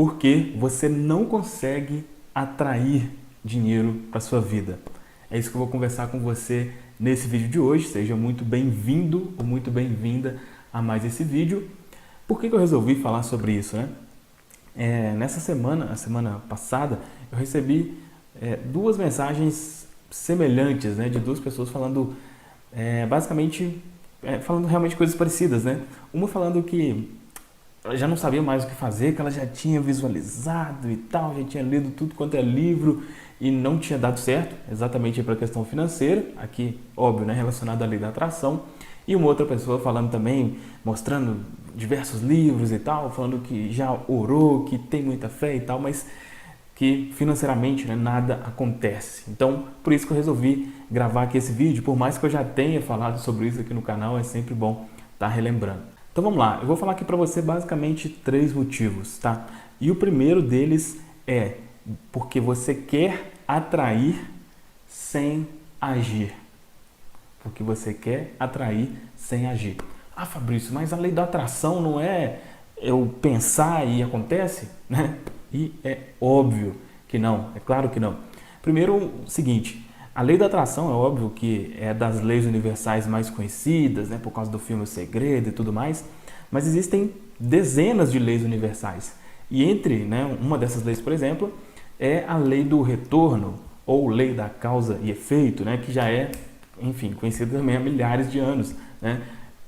porque você não consegue atrair dinheiro para sua vida. É isso que eu vou conversar com você nesse vídeo de hoje. Seja muito bem-vindo ou muito bem-vinda a mais esse vídeo. Por que eu resolvi falar sobre isso, né? Nessa semana, a semana passada, eu recebi duas mensagens semelhantes, né, de duas pessoas falando, basicamente, falando realmente coisas parecidas, né? Uma falando que ela já não sabia mais o que fazer, que ela já tinha visualizado e tal, já tinha lido tudo quanto é livro e não tinha dado certo, exatamente para a questão financeira, aqui, óbvio, né, relacionado à lei da atração. E uma outra pessoa falando também, mostrando diversos livros e tal, falando que já orou, que tem muita fé e tal, mas que financeiramente, né, nada acontece. Então, por isso que eu resolvi gravar aqui esse vídeo, por mais que eu já tenha falado sobre isso aqui no canal, é sempre bom estar relembrando. Então vamos lá, eu vou falar aqui para você basicamente 3 motivos, tá? E o primeiro deles é porque você quer atrair sem agir. Porque você quer atrair sem agir. Ah, Fabrício, mas a lei da atração não é eu pensar e acontece, né? E é óbvio que não, é claro que não. Primeiro, o seguinte, a lei da atração é óbvio que é das leis universais mais conhecidas, né, por causa do filme O Segredo e tudo mais, mas existem dezenas de leis universais. E entre, né, uma dessas leis, por exemplo, é a lei do retorno, ou lei da causa e efeito, né, que já é, enfim, conhecida também há milhares de anos, né?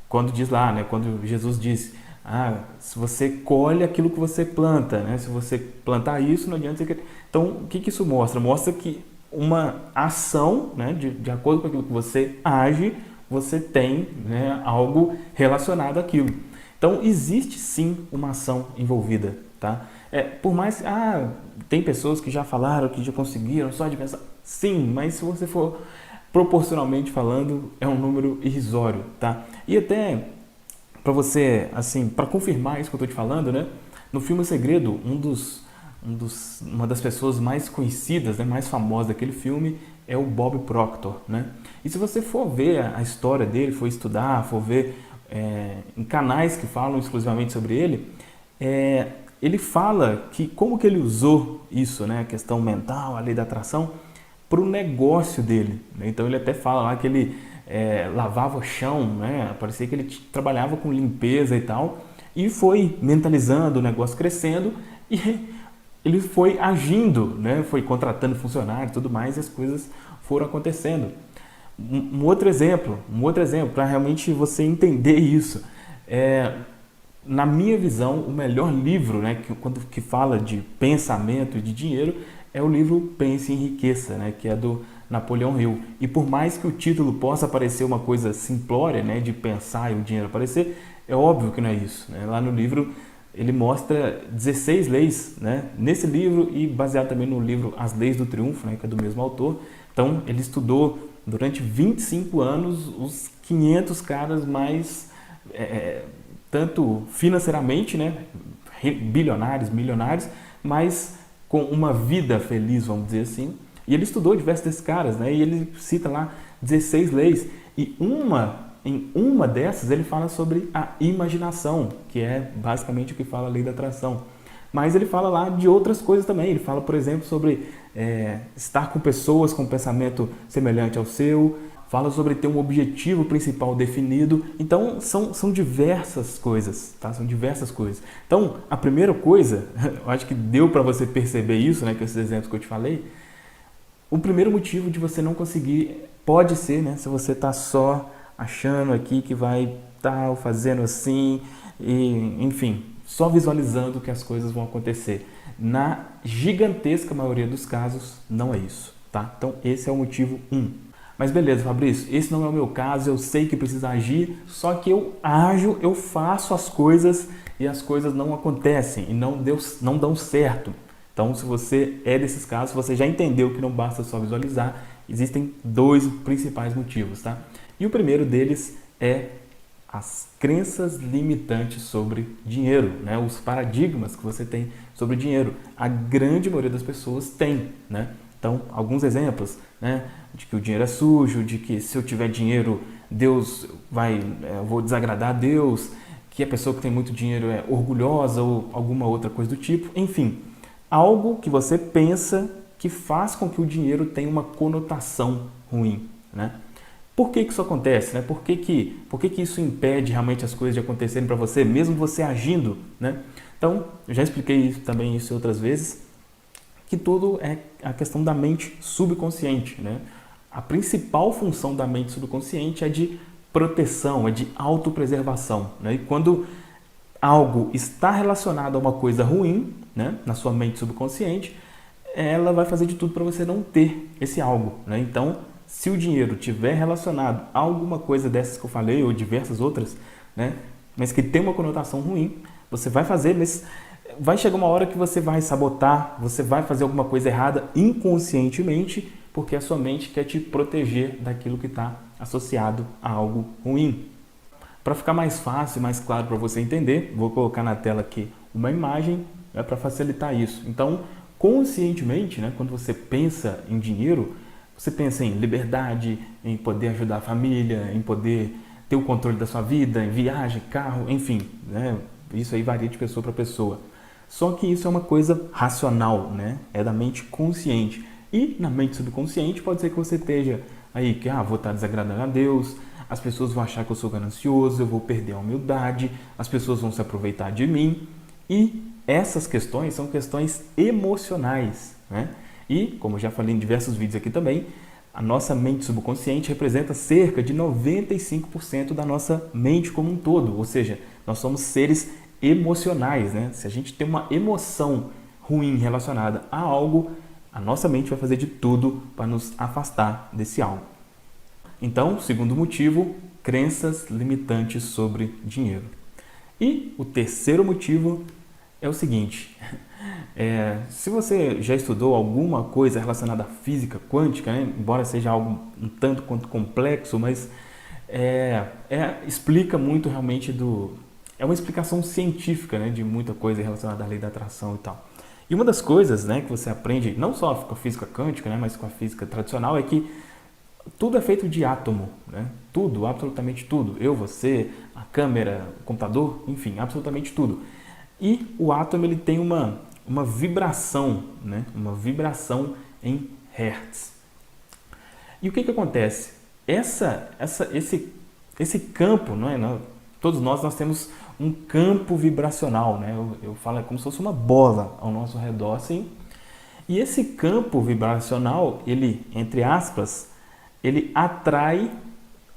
Quando diz lá, né, quando Jesus disse, se você colhe aquilo que você planta, né? Se você plantar isso, não adianta você... Então, o que isso mostra? Mostra que uma ação, né, de acordo com aquilo que você age, você tem, né, algo relacionado àquilo. Então, existe sim uma ação envolvida, tá? Por mais que, tem pessoas que já falaram, que já conseguiram só de pensar. Sim, mas se você for proporcionalmente falando, é um número irrisório, tá? E até para você, assim, para confirmar isso que eu estou te falando, né? No filme O Segredo, uma das pessoas mais conhecidas, né, mais famosas daquele filme é o Bob Proctor, né? E se você for ver a história dele, for estudar, for ver em canais que falam exclusivamente sobre ele, ele fala que como que ele usou isso, né, a questão mental, a lei da atração, para o negócio dele, né? Então ele até fala lá que ele lavava o chão, né? Parecia que ele trabalhava com limpeza e tal, e foi mentalizando, o negócio crescendo, e ele foi agindo, né? Foi contratando funcionários e tudo mais, e as coisas foram acontecendo. Um outro exemplo para realmente você entender isso, na minha visão, o melhor livro, né, que fala de pensamento e de dinheiro é o livro Pense e Enriqueça, né, que é do Napoleão Hill. E por mais que o título possa parecer uma coisa simplória, né, de pensar e o dinheiro aparecer, é óbvio que não é isso, né? Lá no livro ele mostra 16 leis, né, nesse livro, e baseado também no livro As Leis do Triunfo, né, que é do mesmo autor. Então ele estudou durante 25 anos os 500 caras mais, tanto financeiramente, né, bilionários, milionários, mas com uma vida feliz, vamos dizer assim. E ele estudou diversos desses caras, né? E ele cita lá 16 leis. E em uma dessas ele fala sobre a imaginação, que é basicamente o que fala a lei da atração. Mas ele fala lá de outras coisas também. Ele fala, por exemplo, sobre estar com pessoas com pensamento semelhante ao seu. Fala sobre ter um objetivo principal definido. Então, são diversas coisas, tá? São diversas coisas. Então, a primeira coisa, eu acho que deu para você perceber isso, né, com esses exemplos que eu te falei. O primeiro motivo de você não conseguir pode ser, né, se você está só achando aqui que vai estar fazendo assim, e, enfim, só visualizando que as coisas vão acontecer. Na gigantesca maioria dos casos, não é isso, tá? Então, esse é o motivo 1. Mas beleza, Fabrício, esse não é o meu caso, eu sei que precisa agir, só que eu ajo, eu faço as coisas e as coisas não acontecem e não dão certo. Então, se você é desses casos, você já entendeu que não basta só visualizar, existem 2 principais motivos, tá? E o primeiro deles é as crenças limitantes sobre dinheiro, né? Os paradigmas que você tem sobre dinheiro. A grande maioria das pessoas tem, né? Então, alguns exemplos, né, de que o dinheiro é sujo, de que se eu tiver dinheiro, eu vou desagradar a Deus, que a pessoa que tem muito dinheiro é orgulhosa ou alguma outra coisa do tipo. Enfim, algo que você pensa que faz com que o dinheiro tenha uma conotação ruim, né? Por que isso acontece, né? Por que isso impede realmente as coisas de acontecerem para você, mesmo você agindo, né? Então, eu já expliquei também isso outras vezes, que tudo é a questão da mente subconsciente, né? A principal função da mente subconsciente é de proteção, é de autopreservação, né? E quando algo está relacionado a uma coisa ruim, né, na sua mente subconsciente, ela vai fazer de tudo para você não ter esse algo, né? Então, se o dinheiro estiver relacionado a alguma coisa dessas que eu falei, ou diversas outras, né, mas que tem uma conotação ruim, você vai fazer, mas vai chegar uma hora que você vai sabotar, você vai fazer alguma coisa errada inconscientemente, porque a sua mente quer te proteger daquilo que está associado a algo ruim. Para ficar mais fácil e mais claro para você entender, vou colocar na tela aqui uma imagem, né, para facilitar isso. Então, conscientemente, né, quando você pensa em dinheiro, você pensa em liberdade, em poder ajudar a família, em poder ter o controle da sua vida, em viagem, carro, enfim, né? Isso aí varia de pessoa para pessoa. Só que isso é uma coisa racional, né? É da mente consciente. E na mente subconsciente pode ser que você esteja aí que vou estar desagradando a Deus, as pessoas vão achar que eu sou ganancioso, eu vou perder a humildade, as pessoas vão se aproveitar de mim. E essas questões são questões emocionais, né? E, como já falei em diversos vídeos aqui também, a nossa mente subconsciente representa cerca de 95% da nossa mente como um todo. Ou seja, nós somos seres emocionais, né? Se a gente tem uma emoção ruim relacionada a algo, a nossa mente vai fazer de tudo para nos afastar desse algo. Então, segundo motivo, crenças limitantes sobre dinheiro. E o terceiro motivo é o seguinte, se você já estudou alguma coisa relacionada à física quântica, né, embora seja algo um tanto quanto complexo, mas explica muito realmente é uma explicação científica, né, de muita coisa relacionada à lei da atração e tal. E uma das coisas, né, que você aprende, não só com a física quântica, né, mas com a física tradicional, é que tudo é feito de átomo, né? Tudo, absolutamente tudo. Eu, você, a câmera, o computador, enfim, absolutamente tudo. E o átomo ele tem uma vibração, né? Uma vibração em hertz. E o que acontece? Esse campo, não é? Todos nós temos um campo vibracional, né? Eu falo como se fosse uma bola ao nosso redor, assim. E esse campo vibracional, ele, entre aspas, ele atrai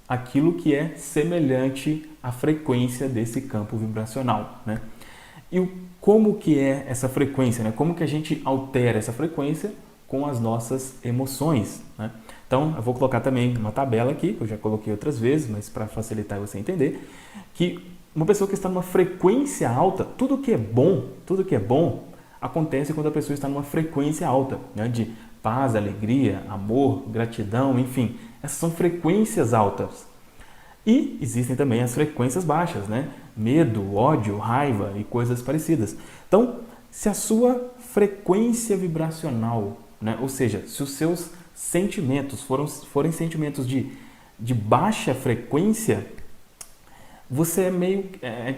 aquilo que é semelhante à frequência desse campo vibracional, né? E como que é essa frequência, né? Como que a gente altera essa frequência com as nossas emoções, né? Então, eu vou colocar também uma tabela aqui, que eu já coloquei outras vezes, mas para facilitar você entender, que uma pessoa que está numa frequência alta, tudo que é bom, acontece quando a pessoa está numa frequência alta, né? De paz, alegria, amor, gratidão, enfim, essas são frequências altas. E existem também as frequências baixas, né? Medo, ódio, raiva e coisas parecidas. Então, se a sua frequência vibracional, né? Ou seja, se os seus sentimentos forem sentimentos de baixa frequência, você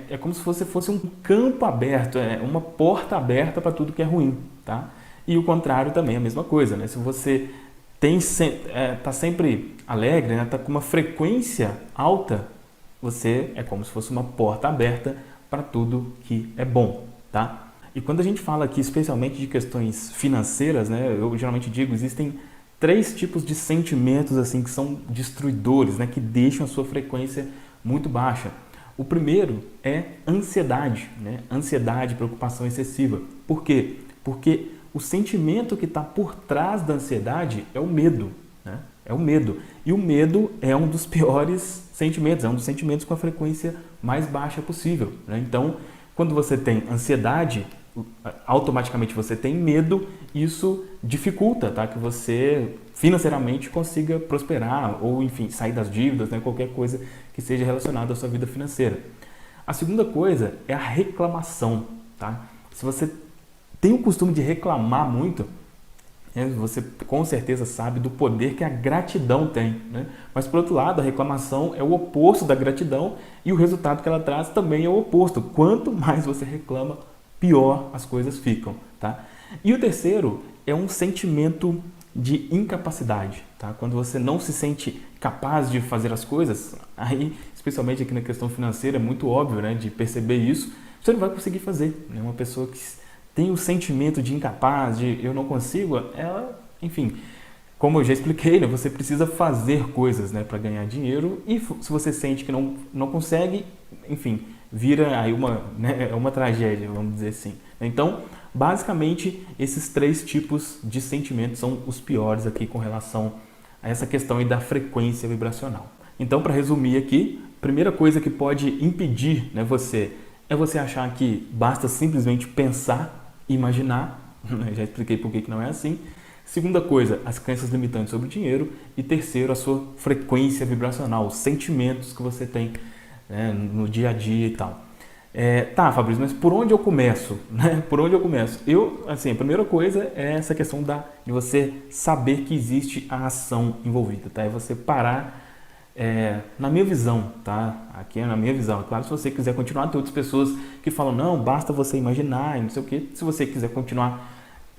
é como se você fosse um campo aberto, uma porta aberta para tudo que é ruim, tá? E o contrário também é a mesma coisa, né? Se você está sempre alegre, né? Está com uma frequência alta, você é como se fosse uma porta aberta para tudo que é bom, tá? E quando a gente fala aqui especialmente de questões financeiras, né? Eu geralmente digo, existem 3 tipos de sentimentos assim que são destruidores, né? Que deixam a sua frequência muito baixa. O primeiro é ansiedade, né? Ansiedade, preocupação excessiva. Por quê? Porque o sentimento que está por trás da ansiedade é o medo, né? É o medo. E o medo é um dos piores sentimentos, é um dos sentimentos com a frequência mais baixa possível, né? Então, quando você tem ansiedade, automaticamente você tem medo, isso dificulta, tá? Que você financeiramente consiga prosperar ou, enfim, sair das dívidas, né? Qualquer coisa que seja relacionada à sua vida financeira. A segunda coisa é a reclamação, tá? Se você tem o costume de reclamar muito, Você com certeza sabe do poder que a gratidão tem, né? Mas por outro lado, a reclamação é o oposto da gratidão e o resultado que ela traz também é o oposto. Quanto mais você reclama, pior as coisas ficam, tá? E o terceiro é um sentimento de incapacidade, tá? Quando você não se sente capaz de fazer as coisas, aí, especialmente aqui na questão financeira, é muito óbvio, né, de perceber isso, você não vai conseguir fazer, né? Uma pessoa que tem o sentimento de incapaz, de eu não consigo, ela, enfim, como eu já expliquei, né, você precisa fazer coisas, né, para ganhar dinheiro e se você sente que não consegue, enfim, vira aí uma tragédia, vamos dizer assim. Então, basicamente, esses três tipos de sentimentos são os piores aqui com relação a essa questão aí da frequência vibracional. Então, para resumir aqui, a primeira coisa que pode impedir, né, você achar que basta simplesmente pensar, imaginar, já expliquei por que não é assim. Segunda coisa, as crenças limitantes sobre o dinheiro. E terceiro, a sua frequência vibracional, os sentimentos que você tem, né, no dia a dia e tal. Tá, Fabrício, mas por onde eu começo? Né? Por onde eu começo? A primeira coisa é essa questão de você saber que existe a ação envolvida, tá? É você parar, na minha visão, tá? Aqui é na minha visão. Claro, se você quiser continuar, tem outras pessoas que falam, não, basta você imaginar e não sei o quê. Se você quiser continuar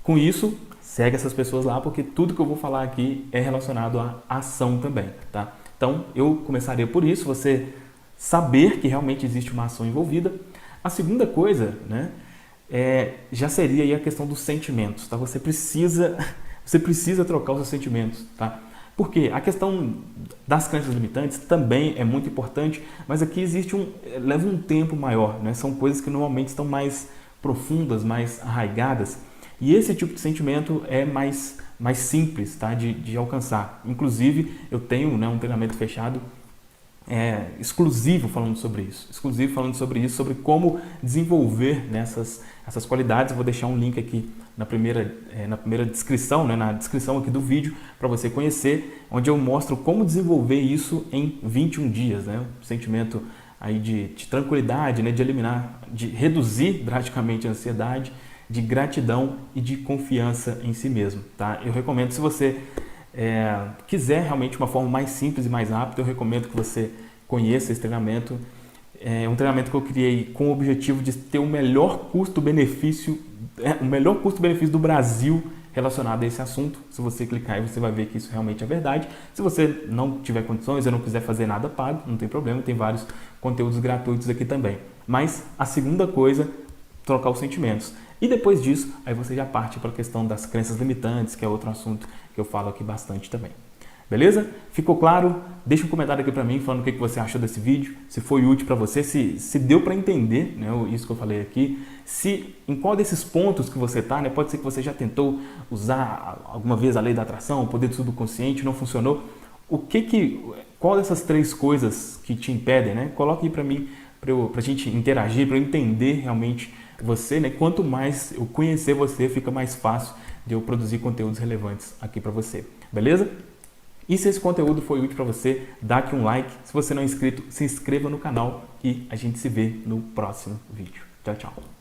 com isso, segue essas pessoas lá, porque tudo que eu vou falar aqui é relacionado à ação também, tá? Então, eu começaria por isso, você saber que realmente existe uma ação envolvida. A segunda coisa, né, já seria aí a questão dos sentimentos, tá? Você precisa trocar os seus sentimentos, tá? Porque a questão das crenças limitantes também é muito importante, mas aqui leva um tempo maior, né? São coisas que normalmente estão mais profundas, mais arraigadas, e esse tipo de sentimento é mais simples, tá? de alcançar. Inclusive, eu tenho, né, um treinamento fechado exclusivo falando sobre isso, sobre como desenvolver essas qualidades. Eu vou deixar um link aqui na primeira descrição, né, na descrição aqui do vídeo, para você conhecer, onde eu mostro como desenvolver isso em 21 dias, né, um sentimento aí de tranquilidade, né, de eliminar, de reduzir drasticamente a ansiedade, de gratidão e de confiança em si mesmo, tá? Eu recomendo, se você quiser realmente uma forma mais simples e mais rápida, eu recomendo que você conheça esse treinamento. É um treinamento que eu criei com o objetivo de ter o melhor custo-benefício do Brasil relacionado a esse assunto. Se você clicar aí, você vai ver que isso realmente é verdade. Se você não tiver condições ou não quiser fazer nada pago, não tem problema, tem vários conteúdos gratuitos aqui também. Mas a segunda coisa, trocar os sentimentos. E depois disso, aí você já parte para a questão das crenças limitantes, que é outro assunto que eu falo aqui bastante também. Beleza? Ficou claro? Deixa um comentário aqui para mim falando o que você achou desse vídeo, se foi útil para você, se deu para entender, né, isso que eu falei aqui, em qual desses pontos que você está, né, pode ser que você já tentou usar alguma vez a lei da atração, o poder do subconsciente, não funcionou. Qual dessas três coisas que te impedem, né? Coloque aí para mim, para a gente interagir, para eu entender realmente você, né? Quanto mais eu conhecer você, fica mais fácil de eu produzir conteúdos relevantes aqui para você, beleza? E se esse conteúdo foi útil para você, dá aqui um like. Se você não é inscrito, se inscreva no canal e a gente se vê no próximo vídeo. Tchau, tchau.